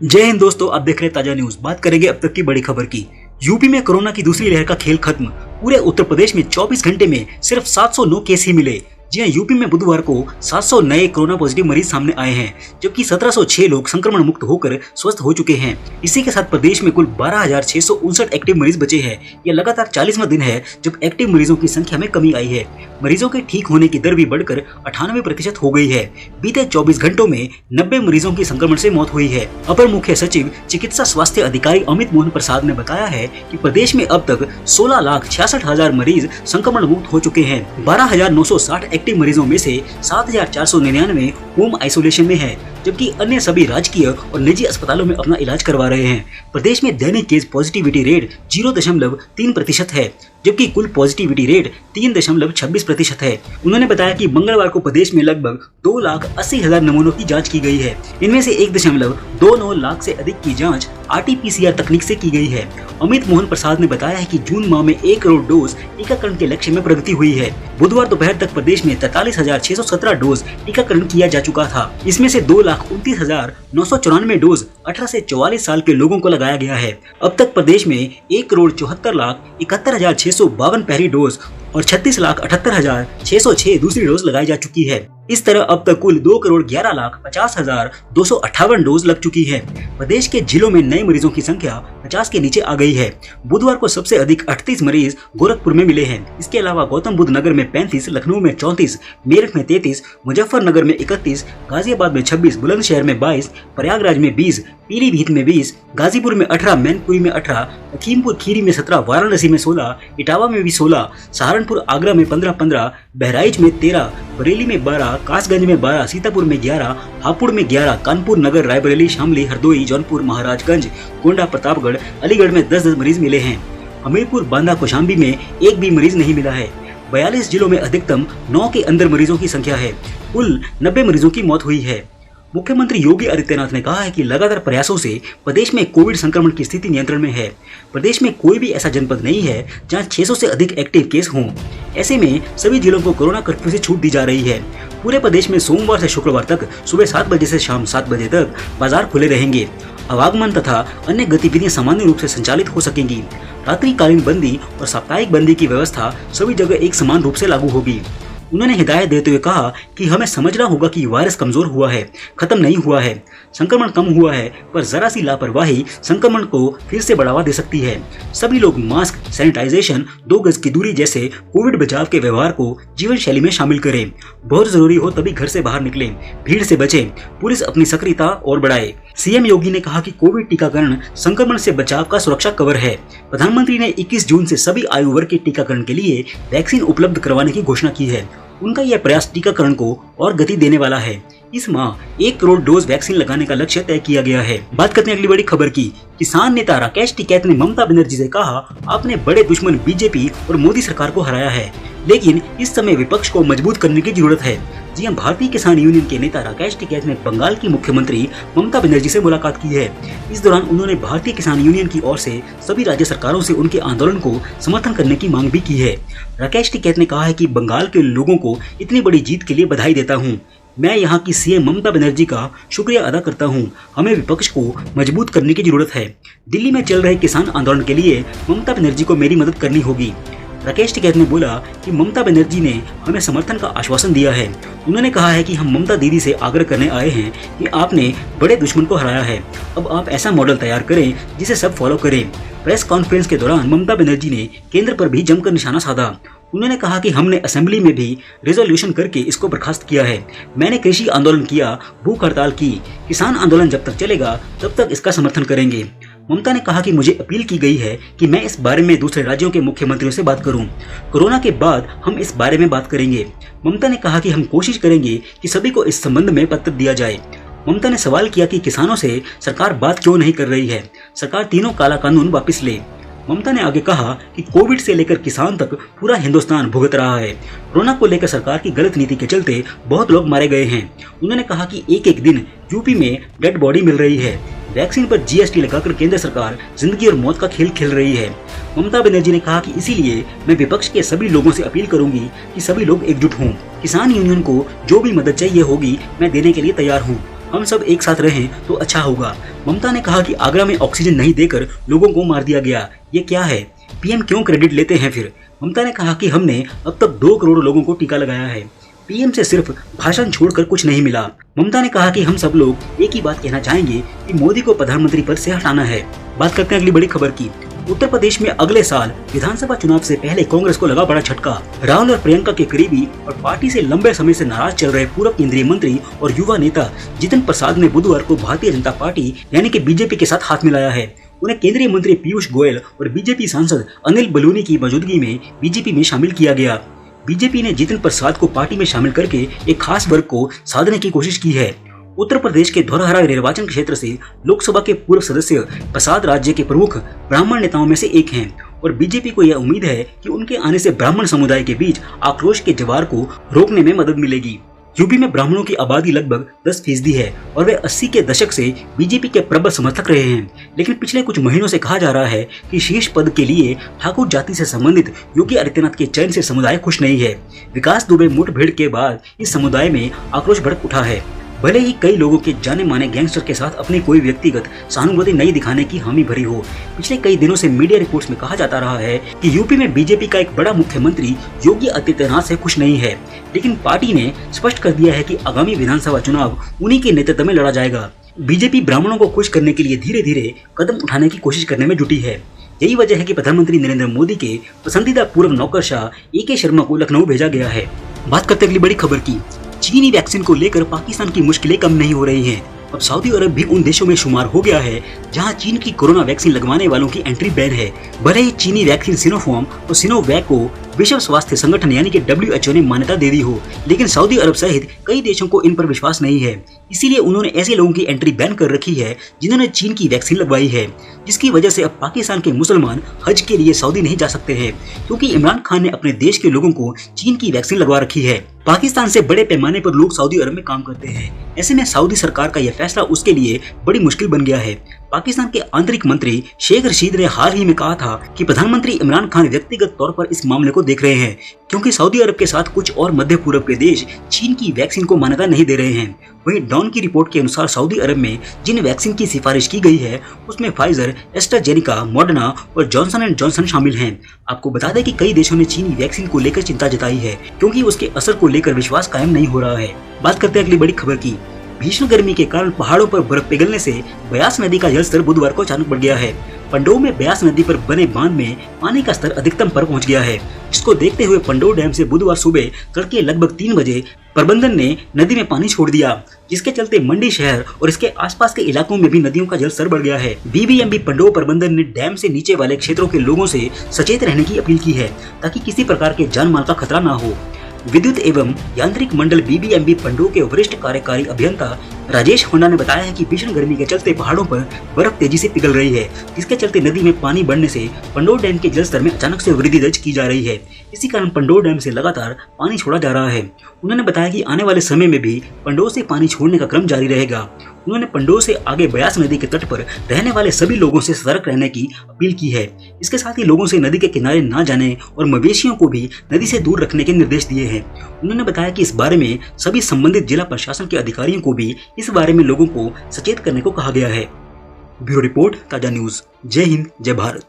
जय हिंद दोस्तों, आप देख रहे हैं ताजा न्यूज। बात करेंगे अब तक की बड़ी खबर की। यूपी में कोरोना की दूसरी लहर का खेल खत्म। पूरे उत्तर प्रदेश में 24 घंटे में सिर्फ 709 केस ही मिले। जी हाँ, यूपी में बुधवार को 700 नए कोरोना पॉजिटिव मरीज सामने आए हैं, जबकि 1706 लोग संक्रमण मुक्त होकर स्वस्थ हो चुके हैं। इसी के साथ प्रदेश में कुल 12,659 एक्टिव मरीज बचे हैं। यह लगातार 40वां दिन है जब एक्टिव मरीजों की संख्या में कमी आई है। मरीजों के ठीक होने की दर भी बढ़कर 98% हो गई है। बीते 24 घंटों में 90 मरीजों की संक्रमण से मौत हुई है। अपर मुख्य सचिव चिकित्सा स्वास्थ्य अधिकारी अमित मोहन प्रसाद ने बताया है कि प्रदेश में अब तक 16,66,000 मरीज संक्रमण मुक्त हो चुके हैं। 12,960 एक्टिव मरीजों में से 7,499 होम आइसोलेशन में है, जबकि अन्य सभी राजकीय और निजी अस्पतालों में अपना इलाज करवा रहे हैं। प्रदेश में दैनिक केस पॉजिटिविटी रेट 0.3% है, जबकि कुल पॉजिटिविटी रेट 3.26% है। उन्होंने बताया कि मंगलवार को प्रदेश में लगभग 2,80,000 नमूनों की जांच की गई है। इनमें से 1.29 लाख से अधिक की जांच RT-PCR तकनीक से की गई है। अमित मोहन प्रसाद ने बताया है कि जून माह में 1 करोड़ डोज टीकाकरण के लक्ष्य में प्रगति हुई है। बुधवार दोपहर तक प्रदेश में 43,617 डोज टीकाकरण किया जा चुका था। इसमें से 2,29,994 डोज 18 से 44 साल के लोगों को लगाया गया है। अब तक प्रदेश में 1,74,71,652 पहली डोज और 36,78,606 दूसरी डोज लगाई जा चुकी है। इस तरह अब तक कुल 2,11,50,258 डोज लग चुकी है। प्रदेश के जिलों में नए मरीजों की संख्या 50 के नीचे आ गई है। बुधवार को सबसे अधिक 38 मरीज गोरखपुर में मिले हैं। इसके अलावा गौतम बुद्ध नगर में 35, लखनऊ में 34, मेरठ में 33, मुजफ्फरनगर में 31, गाजियाबाद में 26, बुलंदशहर में 22, प्रयागराज में 20, पीलीभीत में 20, गाजीपुर में 18, मैनपुरी में 18, लखीमपुर खीरी में 17, वाराणसी में 16, इटावा में भी 16, सहारनपुर आगरा में 15-15, बहराइच में 13, बरेली में 12, कासगंज में 12, सीतापुर में 11, हापुड़ में 11, कानपुर नगर, रायबरेली, शामली, हरदोई, जौनपुर, महाराजगंज, गोंडा, प्रतापगढ़, अलीगढ़ में 10-10 मरीज मिले हैं। हमीरपुर, बांदा, कौशाम्बी में एक भी मरीज नहीं मिला है। 42 जिलों में अधिकतम 9 के अंदर मरीजों की संख्या है। कुल 90 मरीजों की मौत हुई है। मुख्यमंत्री योगी आदित्यनाथ ने कहा है कि लगातार प्रयासों से प्रदेश में कोविड संक्रमण की स्थिति नियंत्रण में है। प्रदेश में कोई भी ऐसा जनपद नहीं है जहां 600 से अधिक एक्टिव केस हों। ऐसे में सभी जिलों को कोरोना कर्फ्यू से छूट दी जा रही है। पूरे प्रदेश में सोमवार से शुक्रवार तक सुबह 7 बजे से शाम 7 बजे तक बाजार खुले रहेंगे। आवागमन तथा अन्य गतिविधियां सामान्य रूप से संचालित हो सकेंगी। रात्रिकालीन बंदी और साप्ताहिक बंदी की व्यवस्था सभी जगह एक समान रूप से लागू होगी। उन्होंने हिदायत देते हुए कहा कि हमें समझना होगा कि वायरस कमजोर हुआ है, खत्म नहीं हुआ है। संक्रमण कम हुआ है, पर जरा सी लापरवाही संक्रमण को फिर से बढ़ावा दे सकती है। सभी लोग मास्क, सैनिटाइजेशन, 2 गज की दूरी जैसे कोविड बचाव के व्यवहार को जीवन शैली में शामिल करें। बहुत जरूरी हो तभी घर से बाहर निकलें, भीड़ से बचें। पुलिस अपनी सक्रियता और बढ़ाए। सीएम योगी ने कहा कि कोविड टीकाकरण संक्रमण से बचाव का सुरक्षा कवर है। प्रधानमंत्री ने 21 जून से सभी आयु वर्ग के टीकाकरण के लिए वैक्सीन उपलब्ध करवाने की घोषणा की है। उनका यह प्रयास टीकाकरण को और गति देने वाला है। इस माह 1 करोड़ डोज वैक्सीन लगाने का लक्ष्य तय किया गया है। बात करते हैं अगली बड़ी खबर की। किसान नेता राकेश टिकैत ने ममता बनर्जी से कहा, आपने बड़े दुश्मन बीजेपी और मोदी सरकार को हराया है, लेकिन इस समय विपक्ष को मजबूत करने की जरूरत है। जी हां, भारतीय किसान यूनियन के नेता राकेश टिकैत ने बंगाल की मुख्यमंत्री ममता बनर्जी से मुलाकात की है। इस दौरान उन्होंने भारतीय किसान यूनियन की ओर से सभी राज्य सरकारों से उनके आंदोलन को समर्थन करने की मांग भी की है। राकेश टिकैत ने कहा है कि बंगाल के लोगों को इतनी बड़ी जीत के लिए बधाई देता हूँ। मैं यहाँ की सीएम ममता बनर्जी का शुक्रिया अदा करता हूँ। हमें विपक्ष को मजबूत करने की जरूरत है। दिल्ली में चल रहे किसान आंदोलन के लिए ममता बनर्जी को मेरी मदद करनी होगी। राकेश टिकैत ने बोला कि ममता बनर्जी ने हमें समर्थन का आश्वासन दिया है। उन्होंने कहा है कि हम ममता दीदी से आग्रह करने आए हैं कि आपने बड़े दुश्मन को हराया है, अब आप ऐसा मॉडल तैयार करें जिसे सब फॉलो करें। प्रेस कॉन्फ्रेंस के दौरान ममता बनर्जी ने केंद्र पर भी जमकर निशाना साधा। उन्होंने कहा कि हमने असेंबली में भी रेजोल्यूशन करके इसको बर्खास्त किया है। मैंने कृषि आंदोलन किया, भूख हड़ताल की। किसान आंदोलन जब तक चलेगा तब तक इसका समर्थन करेंगे। ममता ने कहा कि मुझे अपील की गई है कि मैं इस बारे में दूसरे राज्यों के मुख्यमंत्रियों से बात करूं। कोरोना के बाद हम इस बारे में बात करेंगे। ममता ने कहा कि हम कोशिश करेंगे कि सभी को इस संबंध में पत्र दिया जाए। ममता ने सवाल किया कि किसानों से सरकार बात क्यों नहीं कर रही है, सरकार तीनों काला कानून वापस ले। ममता ने आगे कहा कि कोविड से लेकर किसान तक पूरा हिंदुस्तान भुगत रहा है। कोरोना को लेकर सरकार की गलत नीति के चलते बहुत लोग मारे गए हैं। उन्होंने कहा कि एक दिन यूपी में डेड बॉडी मिल रही है। वैक्सीन पर जीएसटी लगाकर केंद्र सरकार जिंदगी और मौत का खेल खेल रही है। ममता बनर्जी ने कहा कि इसीलिए मैं विपक्ष के सभी लोगों से अपील करूंगी कि सभी लोग एकजुट हों। किसान यूनियन को जो भी मदद चाहिए होगी मैं देने के लिए तैयार हूँ। हम सब एक साथ रहें तो अच्छा होगा। ममता ने कहा कि आगरा में ऑक्सीजन नहीं देकर लोगों को मार दिया गया, ये क्या है? पीएम क्यों क्रेडिट लेते हैं फिर? ममता ने कहा कि हमने अब तक 2 करोड़ लोगों को टीका लगाया है। पीएम से सिर्फ भाषण छोड़कर कुछ नहीं मिला। ममता ने कहा कि हम सब लोग एक ही बात कहना चाहेंगे कि मोदी को प्रधानमंत्री पद से हटाना है। बात करते हैं अगली बड़ी खबर की। उत्तर प्रदेश में अगले साल विधानसभा चुनाव से पहले कांग्रेस को लगा बड़ा झटका। राहुल और प्रियंका के करीबी और पार्टी से लंबे समय से नाराज चल रहे पूर्व केंद्रीय मंत्री और युवा नेता जितिन प्रसाद ने बुधवार को भारतीय जनता पार्टी यानी कि बीजेपी के साथ हाथ मिलाया है। उन्हें केंद्रीय मंत्री पीयूष गोयल और बीजेपी सांसद अनिल बलूनी की मौजूदगी में बीजेपी में शामिल किया गया। बीजेपी ने जितिन प्रसाद को पार्टी में शामिल करके एक खास वर्ग को साधने की कोशिश की है। उत्तर प्रदेश के धौरहरा निर्वाचन क्षेत्र से लोकसभा के पूर्व सदस्य प्रसाद राज्य के प्रमुख ब्राह्मण नेताओं में से एक हैं और बीजेपी को यह उम्मीद है कि उनके आने से ब्राह्मण समुदाय के बीच आक्रोश के ज्वार को रोकने में मदद मिलेगी। यूपी में ब्राह्मणों की आबादी लगभग 10% है और वे 80 के दशक से बीजेपी के प्रबल समर्थक रहे हैं। लेकिन पिछले कुछ महीनों से कहा जा रहा है कि शीर्ष पद के लिए ठाकुर जाति से संबंधित योगी आदित्यनाथ के चयन से समुदाय खुश नहीं है। विकास दुबे मुठभेड़ के बाद इस समुदाय में आक्रोश भड़क उठा है। भले ही कई लोगों के जाने माने गैंगस्टर के साथ अपनी कोई व्यक्तिगत सहानुभूति नहीं दिखाने की हामी भरी हो, पिछले कई दिनों से मीडिया रिपोर्ट्स में कहा जाता रहा है कि यूपी में बीजेपी का एक बड़ा मुख्यमंत्री योगी आदित्यनाथ से खुश नहीं है। लेकिन पार्टी ने स्पष्ट कर दिया है कि आगामी विधानसभा चुनाव उन्हीं के नेतृत्व में लड़ा जाएगा। बीजेपी ब्राह्मणों को खुश करने के लिए धीरे धीरे कदम उठाने की कोशिश करने में जुटी है। यही वजह है कि प्रधानमंत्री नरेंद्र मोदी के पसंदीदा पूर्व नौकरशाह AK शर्मा को लखनऊ भेजा गया है। बात करते अगली बड़ी खबर की। चीनी वैक्सीन को लेकर पाकिस्तान की मुश्किलें कम नहीं हो रही हैं। अब सऊदी अरब भी उन देशों में शुमार हो गया है जहां चीन की कोरोना वैक्सीन लगवाने वालों की एंट्री बैन है। भले ही चीनी वैक्सीन सिनोफार्म और सिनोवैक को विश्व स्वास्थ्य संगठन यानी कि WHO ने मान्यता दे दी हो, लेकिन सऊदी अरब सहित कई देशों को इन पर विश्वास नहीं है। इसीलिए उन्होंने ऐसे लोगों की एंट्री बैन कर रखी है जिन्होंने चीन की वैक्सीन लगवाई है, जिसकी वजह से अब पाकिस्तान के मुसलमान हज के लिए सऊदी नहीं जा सकते हैं क्योंकि इमरान खान ने अपने देश के लोगों को चीन की वैक्सीन लगवा रखी है। पाकिस्तान से बड़े पैमाने पर लोग सऊदी अरब में काम करते हैं। ऐसे में सऊदी सरकार का यह फैसला उसके लिए बड़ी मुश्किल बन गया है। पाकिस्तान के आंतरिक मंत्री शेख रशीद ने हाल ही में कहा था कि प्रधानमंत्री इमरान खान व्यक्तिगत तौर पर इस मामले को देख रहे हैं क्योंकि सऊदी अरब के साथ कुछ और मध्य पूर्व के देश चीन की वैक्सीन को मान्यता नहीं दे रहे हैं। वहीं डॉन की रिपोर्ट के अनुसार सऊदी अरब में जिन वैक्सीन की सिफारिश की गई है उसमें फाइजर, एस्ट्राजेनेका, मॉडर्ना और जॉनसन एंड जॉनसन शामिल हैं। आपको बता दें कि कई देशों ने चीनी वैक्सीन को लेकर चिंता जताई है क्योंकि उसके असर को लेकर विश्वास कायम नहीं हो रहा है। बात करते हैं अगली बड़ी खबर की। भीषण गर्मी के कारण पहाड़ों पर बर्फ पिघलने से ब्यास नदी का जलस्तर बुधवार को अचानक बढ़ गया है। पंडोह में ब्यास नदी पर बने बांध में पानी का स्तर अधिकतम पर पहुंच गया है, जिसको देखते हुए पंडोह डैम से बुधवार सुबह तड़के लगभग 3 बजे प्रबंधन ने नदी में पानी छोड़ दिया, जिसके चलते मंडी शहर और इसके आसपास के इलाकों में भी नदियों का जलस्तर बढ़ गया है। BBMB पंडोह प्रबंधन ने डैम से नीचे वाले क्षेत्रों के लोगों से सचेत रहने की अपील की है ताकि किसी प्रकार के जान माल का खतरा न हो। विद्युत एवं यांत्रिक मंडल BBMB पंडोह के वरिष्ठ कार्यकारी अभियंता राजेश होंडा ने बताया है कि भीषण गर्मी के चलते पहाड़ों पर बर्फ तेजी से पिघल रही है, जिसके चलते नदी में पानी बढ़ने से पंडोह डैम के जलस्तर में अचानक से वृद्धि दर्ज की जा रही है। इसी कारण पंडोह डैम से लगातार पानी छोड़ा जा रहा है। उन्होंने बताया कि आने वाले समय में भी पंडोह से पानी छोड़ने का क्रम जारी रहेगा। उन्होंने पंडोह से आगे ब्यास नदी के तट पर रहने वाले सभी लोगों से सतर्क रहने की अपील की है। इसके साथ ही लोगों से नदी के किनारे न जाने और मवेशियों को भी नदी से दूर रखने के निर्देश दिए हैं। उन्होंने बताया कि इस बारे में सभी संबंधित जिला प्रशासन के अधिकारियों को भी इस बारे में लोगों को सचेत करने को कहा गया है। ब्यूरो रिपोर्ट, ताजा न्यूज। जय हिंद, जय भारत।